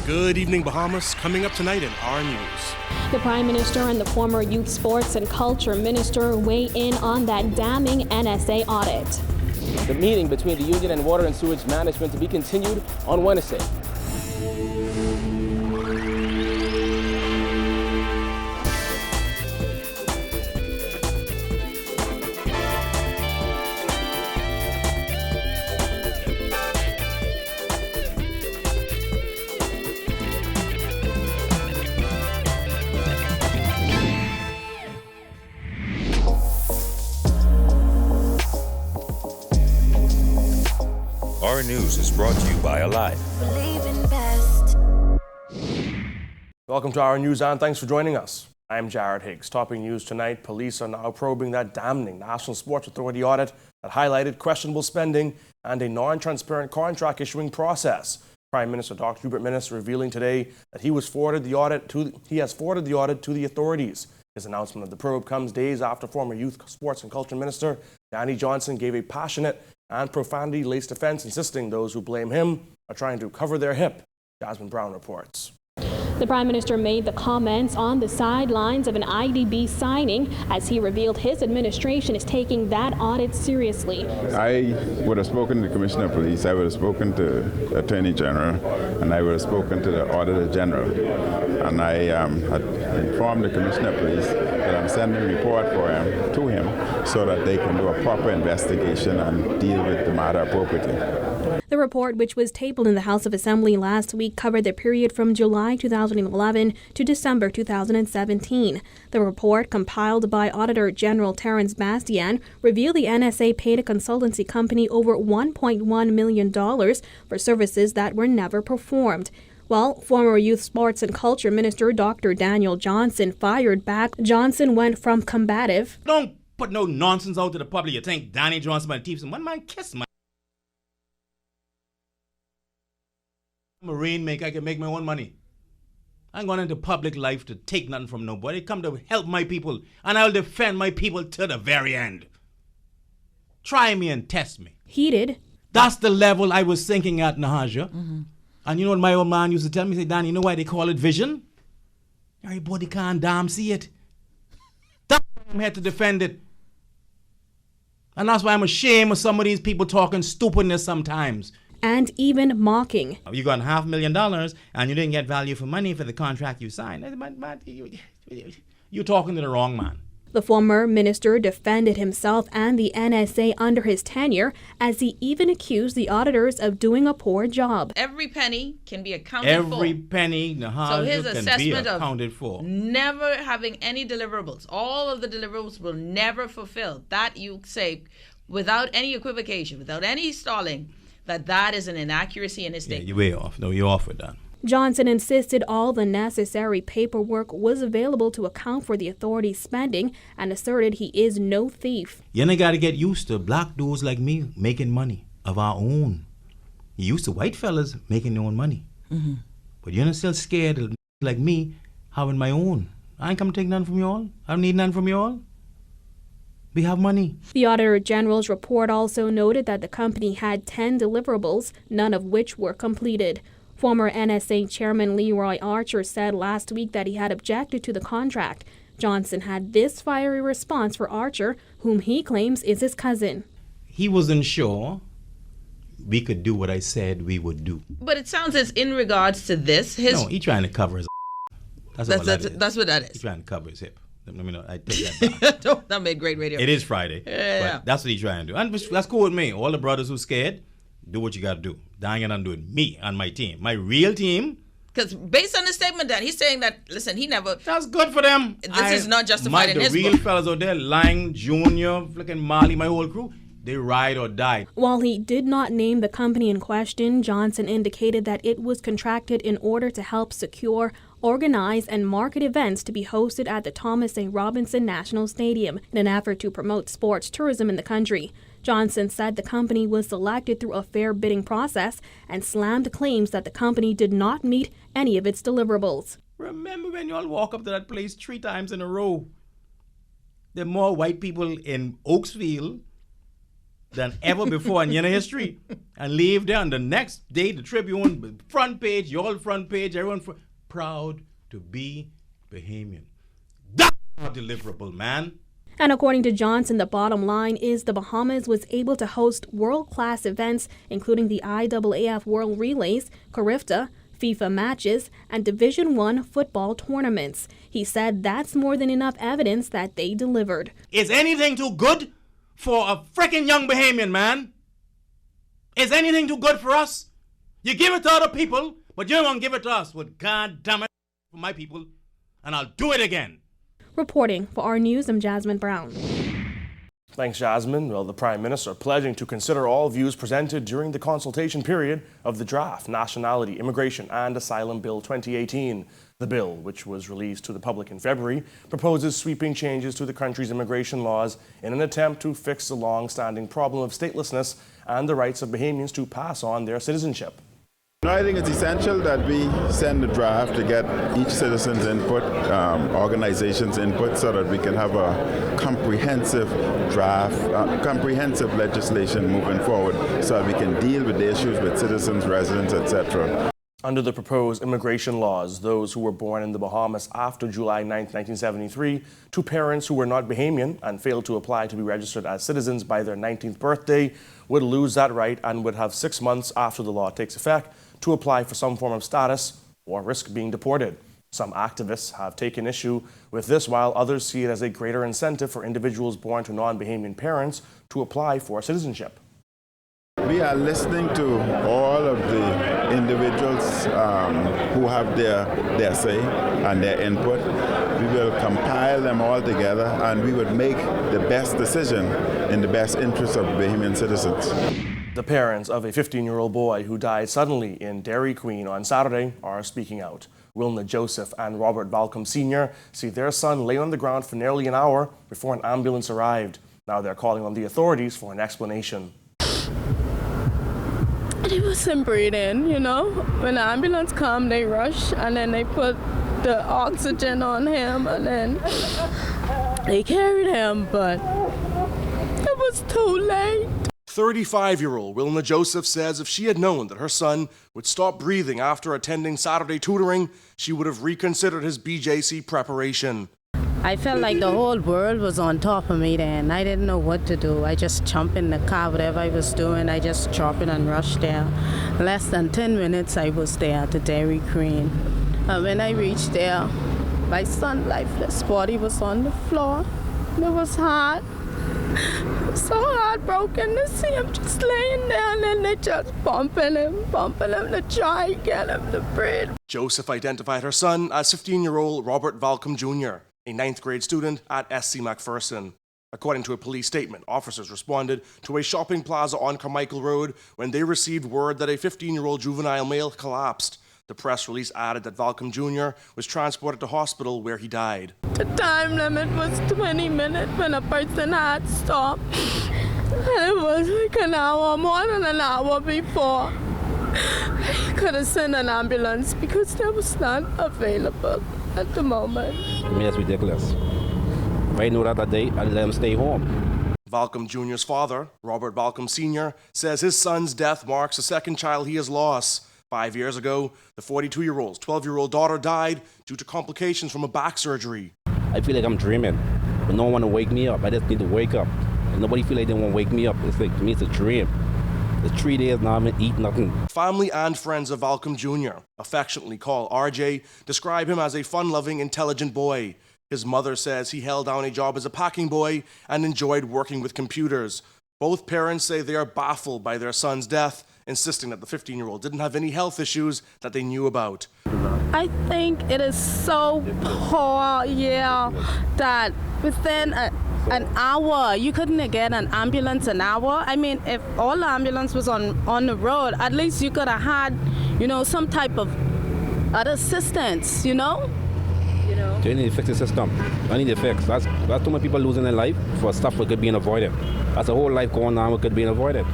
Good evening, Bahamas. Coming up tonight in our news. The Prime Minister and the former Youth, Sports and Culture Minister weigh in on that damning NSA audit. The meeting between the union and water and sewage management to be continued on Wednesday. Our news is brought to you by Alive. Welcome to our news and thanks for joining us. I'm Jared Higgs. Topping news tonight, police are now probing that damning National Sports Authority audit that highlighted questionable spending and a non-transparent contract issuing process. Prime Minister Dr. Hubert Minnis revealing today that he has forwarded the audit to the authorities. His announcement of the probe comes days after former Youth, Sports and Culture Minister Danny Johnson gave a passionate and profanity-laced defense, insisting those who blame him are trying to cover their hip. Jasmine Brown reports. The Prime Minister made the comments on the sidelines of an IDB signing as he revealed his administration is taking that audit seriously. I would have spoken to the Commissioner of Police, I would have spoken to the Attorney General, and I would have spoken to the Auditor General. And I had informed the Commissioner of Police that I'm sending a report to him so that they can do a proper investigation and deal with the matter appropriately. The report, which was tabled in the House of Assembly last week, covered the period from July 2011 to December 2017. The report, compiled by Auditor General Terence Bastian, revealed the NSA paid a consultancy company over $1.1 million for services that were never performed. Well, former Youth, Sports and Culture Minister Dr. Daniel Johnson fired back. Johnson went from combative. Don't put no nonsense out to the public. You think Danny Johnson might teach him? One man kiss, man. I'm a rainmaker. I can make my own money. I ain't going into public life to take nothing from nobody. I come to help my people, and I'll defend my people to the very end. Try me and test me. Heated. That's the level I was thinking at, Nahaja. Mm-hmm. And you know what my old man used to tell me? He said, Danny, you know why they call it vision? Everybody can't damn see it. That's why I'm here to defend it. And that's why I'm ashamed of some of these people talking stupidness sometimes. And even mocking. You got $500,000 and you didn't get value for money for the contract you signed. You're talking to the wrong man. The former minister defended himself and the NSA under his tenure, as he even accused the auditors of doing a poor job. Every penny can be accounted for. Every penny, so his can be assessment accounted for. Never having any deliverables. All of the deliverables will never fulfill. That you say without any equivocation, without any stalling, that is an inaccuracy in his statement. You're way off. No, you're off with that. Johnson insisted all the necessary paperwork was available to account for the authority's spending and asserted he is no thief. You ain't got to get used to black dudes like me making money of our own. You used to white fellas making their own money. Mm-hmm. But you're not still scared of like me having my own. I ain't come to take none from y'all. I don't need none from y'all. We have money. The Auditor General's report also noted that the company had 10 deliverables, none of which were completed. Former NSA Chairman Leroy Archer said last week that he had objected to the contract. Johnson had this fiery response for Archer, whom he claims is his cousin. He wasn't sure we could do what I said we would do. But it sounds as in regards to this, No, he's trying to cover his That's what that is. He's trying to cover his hip. Let me know. I take that back. That made great radio. It is Friday. Yeah. But that's what he's trying to do. And that's cool with me. All the brothers who scared, do what you got to do. That ain't gonna do it. Me and my team. My real team. Because based on the statement that he's saying that, listen, he never... That's good for them. This is not justified in his book. The real fellas out there, Lang, Junior, flicking Marley, my whole crew, they ride or die. While he did not name the company in question, Johnson indicated that it was contracted in order to help secure, organize, and market events to be hosted at the Thomas A. Robinson National Stadium in an effort to promote sports tourism in the country. Johnson said the company was selected through a fair bidding process and slammed claims that the company did not meet any of its deliverables. Remember when you all walk up to that place 3 times in a row? There are more white people in Oaksfield than ever before in your history. And leave there on the next day, the Tribune, front page, your front page, everyone proud to be Bahamian. That's not deliverable, man. And according to Johnson, the bottom line is the Bahamas was able to host world-class events, including the IAAF World Relays, Carifta, FIFA matches, and Division I football tournaments. He said that's more than enough evidence that they delivered. Is anything too good for a freaking young Bahamian, man? Is anything too good for us? You give it to other people, but you don't want to give it to us. Well, God damn it, for my people, and I'll do it again. Reporting for our news, I'm Jasmine Brown. Thanks, Jasmine. Well, the Prime Minister pledging to consider all views presented during the consultation period of the draft Nationality, Immigration and Asylum Bill 2018. The bill, which was released to the public in February, proposes sweeping changes to the country's immigration laws in an attempt to fix the long-standing problem of statelessness and the rights of Bahamians to pass on their citizenship. I think it's essential that we send the draft to get each citizen's input, organizations' input, so that we can have a comprehensive draft, comprehensive legislation moving forward, so that we can deal with the issues with citizens, residents, etc. Under the proposed immigration laws, those who were born in the Bahamas after July 9, 1973, to parents who were not Bahamian and failed to apply to be registered as citizens by their 19th birthday would lose that right and would have 6 months after the law takes effect to apply for some form of status or risk being deported. Some activists have taken issue with this, while others see it as a greater incentive for individuals born to non-Bahamian parents to apply for citizenship. We are listening to all of the individuals who have their say and their input. We will compile them all together and we would make the best decision in the best interest of Bahamian citizens. The parents of a 15-year-old boy who died suddenly in Dairy Queen on Saturday are speaking out. Wilna Joseph and Robert Balcom Sr. see their son lay on the ground for nearly an hour before an ambulance arrived. Now they're calling on the authorities for an explanation. He wasn't breathing, you know. When the ambulance come, they rush and then they put the oxygen on him and then they carried him, but it was too late. 35-year-old Wilna Joseph says if she had known that her son would stop breathing after attending Saturday tutoring, she would have reconsidered his BJC preparation. I felt like the whole world was on top of me then. I didn't know what to do. I just jumped in the car, whatever I was doing, I just dropped it and rushed there. Less than 10 minutes I was there at the Dairy Queen. And when I reached there, my son's lifeless body was on the floor. It was hard. So heartbroken to see him just laying there and then they just bumping him to try and get him to breathe. Joseph identified her son as 15-year-old Robert Balcom Jr., a 9th grade student at SC McPherson. According to a police statement, officers responded to a shopping plaza on Carmichael Road when they received word that a 15-year-old juvenile male collapsed. The press release added that Balcom Jr. was transported to hospital where he died. The time limit was 20 minutes when a person had stopped. And it was like an hour, more than an hour before. I could have sent an ambulance because there was none available at the moment. I mean, that's ridiculous. If I knew that day, I'd let him stay home. Balcom Jr.'s father, Robert Balcom Sr., says his son's death marks the second child he has lost. 5 years ago, the 42-year-old's 12-year-old daughter died due to complications from a back surgery. I feel like I'm dreaming, but no one want to wake me up. I just need to wake up. And nobody feel like they want to wake me up. It's like, to me, it's a dream. It's 3 days now, I haven't eaten nothing. Family and friends of Balcom Jr., affectionately called RJ, describe him as a fun-loving, intelligent boy. His mother says he held down a job as a packing boy and enjoyed working with computers. Both parents say they are baffled by their son's death, insisting that the 15-year-old didn't have any health issues that they knew about. I think it is so poor, that within an hour, you couldn't get an ambulance an hour. I mean, if all the ambulance was on the road, at least you could have had, some type of other assistance, They need to fix the system. I need to fix. That's too many people losing their life for stuff that could be avoided. That's a whole life going on that could be avoided.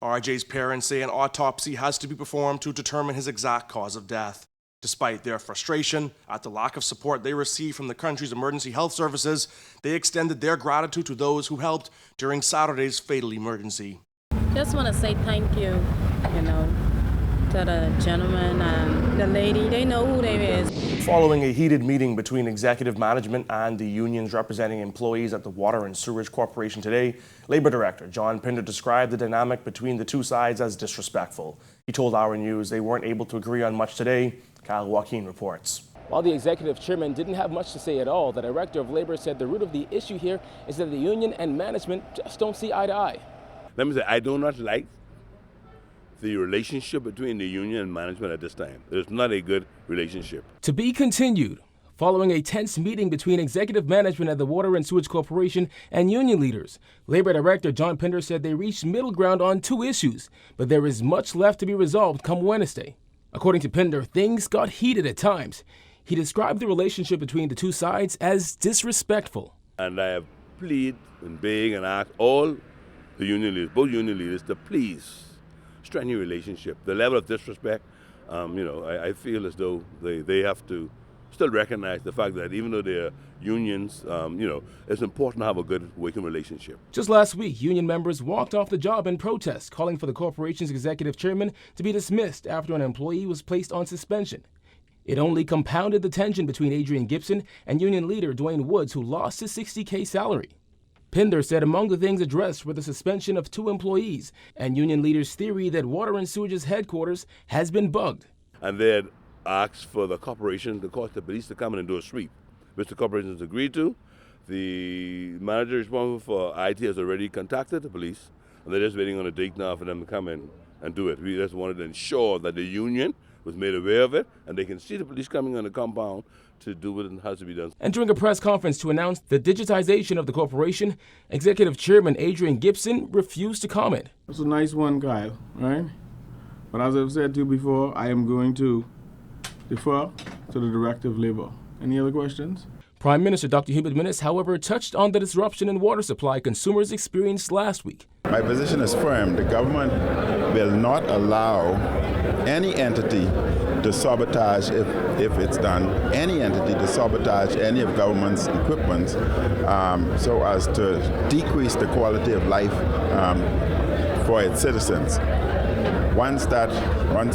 RJ's parents say an autopsy has to be performed to determine his exact cause of death. Despite their frustration at the lack of support they receive from the country's emergency health services, they extended their gratitude to those who helped during Saturday's fatal emergency. Just want to say thank you, to the gentleman and the lady. They know who they is. Following a heated meeting between executive management and the unions representing employees at the Water and Sewage Corporation today, Labor Director John Pinder described the dynamic between the two sides as disrespectful. He told Our News they weren't able to agree on much today. Kyle Joaquin reports. While the executive chairman didn't have much to say at all, the director of labor said the root of the issue here is that the union and management just don't see eye to eye. Let me say, I do not like the relationship between the union and management at this time. It's not a good relationship. To be continued. Following a tense meeting between executive management at the Water and Sewage Corporation and union leaders, Labor Director John Pinder said they reached middle ground on two issues, but there is much left to be resolved come Wednesday. According to Pinder, things got heated at times. He described the relationship between the two sides as disrespectful. And I have pleaded and begged and asked all the union leaders, both union leaders, to please strengthen your relationship. The level of disrespect, I feel as though they have to still recognize the fact that even though they're unions, it's important to have a good working relationship. Just last week, union members walked off the job in protest, calling for the corporation's executive chairman to be dismissed after an employee was placed on suspension. It only compounded the tension between Adrian Gibson and union leader Dwayne Woods, who lost his $60K salary. Pinder said among the things addressed were the suspension of 2 employees and union leaders' theory that Water and Sewage's headquarters has been bugged. And they had asked for the corporation to cause the police to come in and do a sweep, which the corporation has agreed to. The manager responsible for IT has already contacted the police, and they're just waiting on a date now for them to come in and do it. We just wanted to ensure that the union was made aware of it, and they can see the police coming on the compound to do what has to be done. And during a press conference to announce the digitization of the corporation, Executive Chairman Adrian Gibson refused to comment. That's a nice one, Kyle, right? But as I've said to you before, I am going to defer to the Director of Labor. Any other questions? Prime Minister Dr. Hubert Minnis, however, touched on the disruption in water supply consumers experienced last week. My position is firm. The government will not allow any entity to sabotage, if it's done, any entity to sabotage any of government's equipment so as to decrease the quality of life for its citizens. Once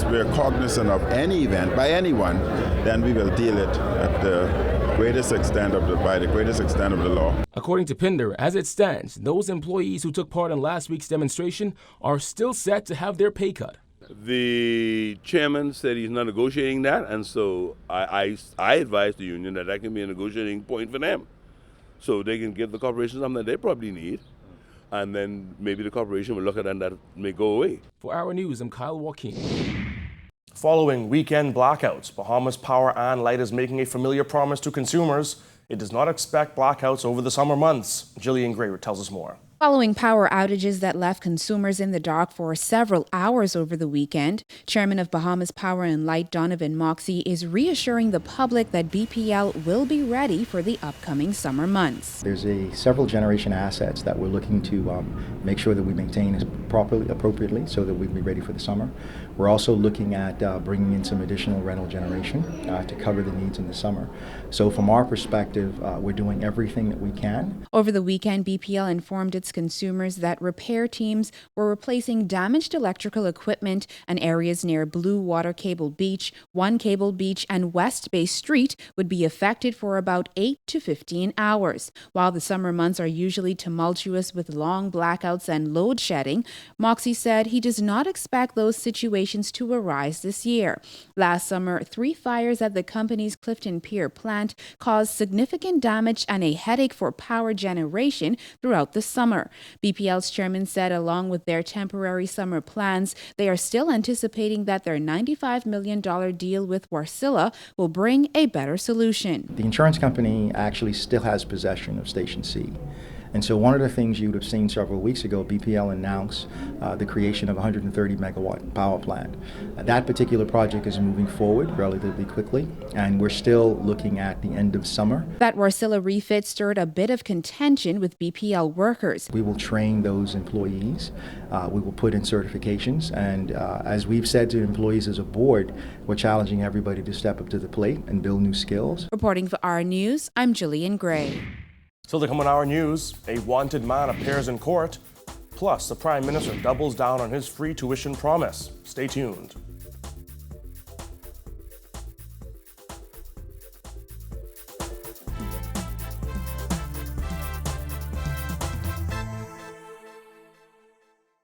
we're cognizant of any event by anyone, then we will deal it at the greatest extent by the greatest extent of the law. According to Pinder, as it stands, those employees who took part in last week's demonstration are still set to have their pay cut. The chairman said he's not negotiating that, and so I advised the union that can be a negotiating point for them. So they can give the corporation something that they probably need, and then maybe the corporation will look at it and that may go away. For Our News, I'm Kyle Joaquin. Following weekend blackouts, Bahamas Power and Light is making a familiar promise to consumers. It does not expect blackouts over the summer months. Jillian Gray tells us more. Following power outages that left consumers in the dark for several hours over the weekend, Chairman of Bahamas Power and Light Donovan Moxey is reassuring the public that BPL will be ready for the upcoming summer months. There's several generation assets that we're looking to make sure that we maintain appropriately so that we can be ready for the summer. We're also looking at bringing in some additional rental generation to cover the needs in the summer. So from our perspective, we're doing everything that we can. Over the weekend, BPL informed its consumers that repair teams were replacing damaged electrical equipment and areas near Blue Water Cable Beach, One Cable Beach, and West Bay Street would be affected for about 8 to 15 hours. While the summer months are usually tumultuous with long blackouts and load shedding, Moxey said he does not expect those situations to arise this year. Last summer, 3 fires at the company's Clifton Pier plant caused significant damage and a headache for power generation throughout the summer. BPL's chairman said along with their temporary summer plans, they are still anticipating that their $95 million deal with Warcilla will bring a better solution. The insurance company actually still has possession of Station C. And so one of the things you would have seen several weeks ago, BPL announced the creation of a 130 megawatt power plant. That particular project is moving forward relatively quickly, and we're still looking at the end of summer. That Warcilla refit stirred a bit of contention with BPL workers. We will train those employees. We will put in certifications, and as we've said to employees as a board, we're challenging everybody to step up to the plate and build new skills. Reporting for Our News, I'm Jillian Gray. Still to come on Our News, a wanted man appears in court. Plus, the Prime Minister doubles down on his free tuition promise. Stay tuned.